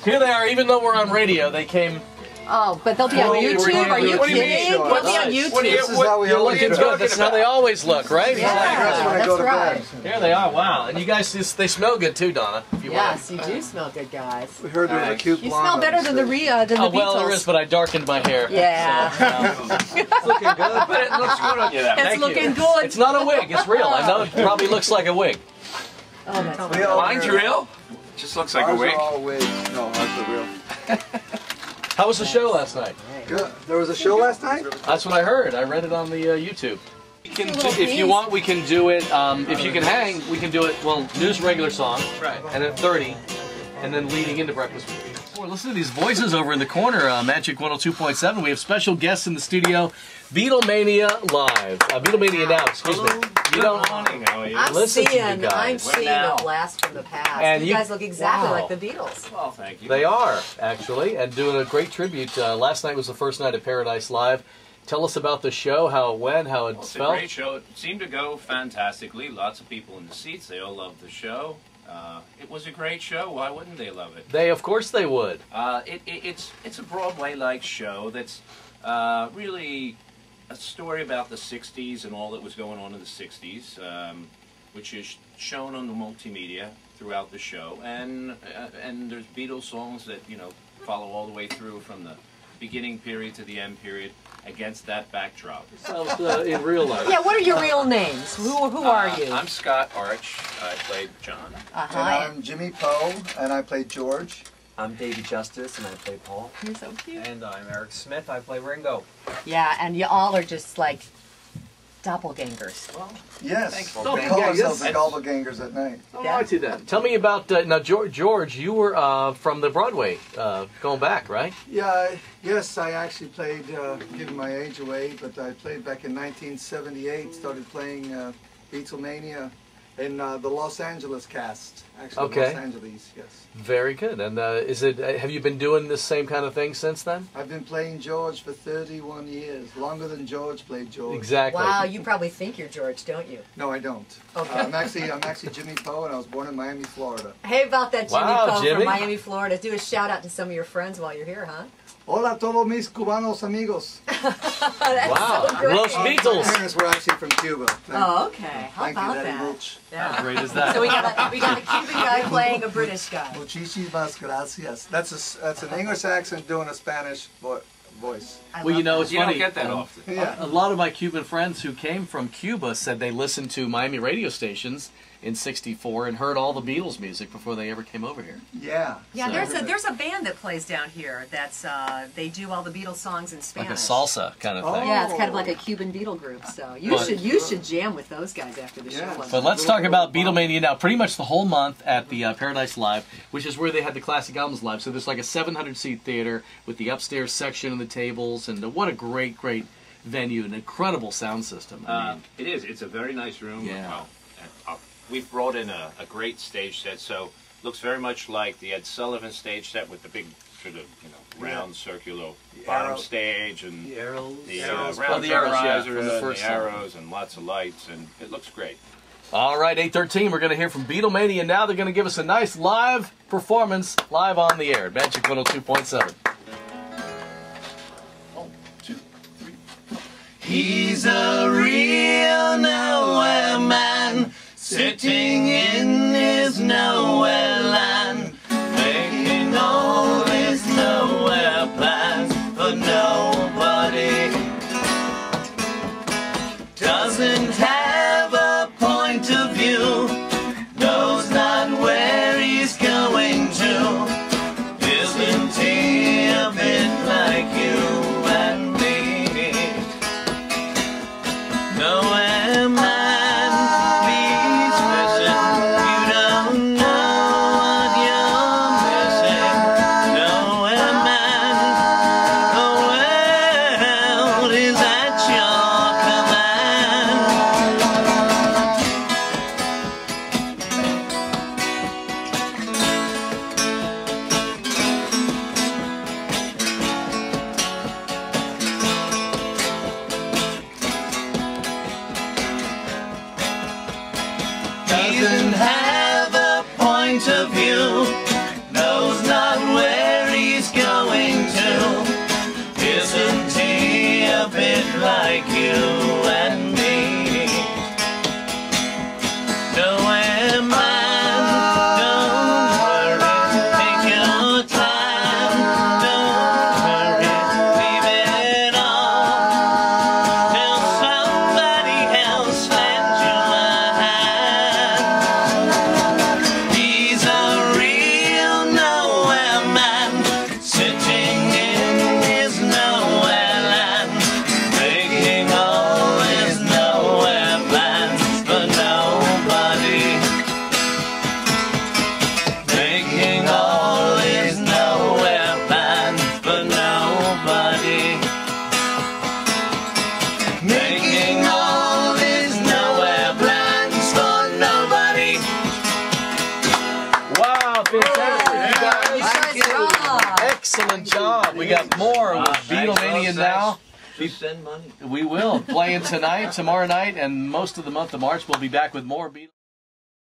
Here they are, even though we're on radio, they came. Oh, but they'll be on YouTube? Are you kidding? They'll be on YouTube. This is how we always look. Good. This is how they always look, right? Yeah, that's right. Here they are. Wow. And you guys, they smell good too, Donna. Yes, you do smell good, guys. We heard there was a cute blonde. You smell better than the Beatles. Oh, well, there is, but I darkened my hair. Yeah. It's looking good, but it looks good on you. It's looking good. It's not a wig. It's real. I know it probably looks like a wig. Oh, that's Mine's real? Just looks like a wig. All wigs. No, ours are real. How was the show last night? Good. There was a show last night? That's what I heard. I read it on the YouTube. We can do, if you want, we can do it. If you can hang, we can do it. Well, news regular song, right? And at 30, and then leading into breakfast. Boy, listen to these voices over in the corner. Majic 102.7. We have special guests in the studio. Beatlemania Live. Beatlemania Now. Excuse me. Good morning. How are you? I'm seeing a blast from the past. And you guys look exactly like the Beatles. Well, thank you. They are, actually, and doing a great tribute. Last night was the first night at Paradise Live. Tell us about the show, how it went, how it felt. It's a great show. It seemed to go fantastically. Lots of people in the seats. They all loved the show. It was a great show. Why wouldn't they love it? Of course they would. It's a Broadway-like show that's really a story about the 60s and all that was going on in the 60s, which is shown on the multimedia throughout the show. And there's Beatles songs that, you know, follow all the way through from the beginning period to the end period against that backdrop. Sounds in real life. Yeah, what are your real names? Who are you? I'm Scott Arch. I played John. And I'm Jimmy Poe, and I played George. I'm Davey Justice, and I play Paul. You're so cute. And I'm Eric Smith. I play Ringo. Yeah, and you all are just like doppelgangers. Well, yes. Well, we call ourselves the doppelgangers at night. I see that. Tell me about, now George, you were from the Broadway, going back, right? Yeah, yes, I actually played, giving my age away, but I played back in 1978, started playing Beatlemania in the Los Angeles cast, actually. Okay. Los Angeles, yes. Very good. And have you been doing this same kind of thing since then? I've been playing George for 31 years, longer than George played George. Exactly. Wow, you probably think you're George, don't you? No, I don't. Okay. I'm actually Jimmy Poe, and I was born in Miami, Florida. Hey, about that Jimmy Poe Jimmy. from Miami, Florida. Do a shout out to some of your friends while you're here, huh? Hola todos mis cubanos amigos. That's wow. so great. Los Beatles. My parents were actually from Cuba. Oh, okay. How Thank you about very that? much. Yeah. How great is that? So we got a Cuban guy playing a British guy. Muchísimas gracias. That's an English accent doing a Spanish voice. Well, you know, it's You funny. don't get that often. Yeah. A lot of my Cuban friends who came from Cuba said they listened to Miami radio stations in '64 and heard all the Beatles music before they ever came over here. Yeah. Yeah, there's a band that plays down here that's they do all the Beatles songs in Spanish. Like a salsa kind of thing. Yeah, it's kind of like a Cuban Beatle group. So you should jam with those guys after the show. But let's talk about Beatlemania Now. Pretty much the whole month at the Paradise Live, which is where they had the classic albums live. So there's like a 700-seat theater with the upstairs section and the tables, and what a great venue, an incredible sound system. I mean, it is. It's a very nice room. Yeah. We've brought in a great stage set, so looks very much like the Ed Sullivan stage set with the big sort of round circular bottom stage and the arrows. the arrows, round the arrows, yeah, riser from the and first the song. arrows and lots of lights, and it looks great. All right, 8:13. We're going to hear from Beatlemania Now. They're going to give us a nice live performance, live on the air. Majic 102.7. 1, 2, 3. He's a real nowhere man, sitting in his nowhere land, making all his nowhere plans for nobody. Doesn't have a point of view, knows not where he's going to. Isn't he a bit like you and me? Nowhere man, please listen. You don't know what you're missing. Nowhere man, the world is at your command. Doesn't have a point of view, knows not where Excellent job. We got more with Beatlemania Now. Just send money. We will. Playing tonight, tomorrow night, and most of the month of March. We'll be back with more Beatles.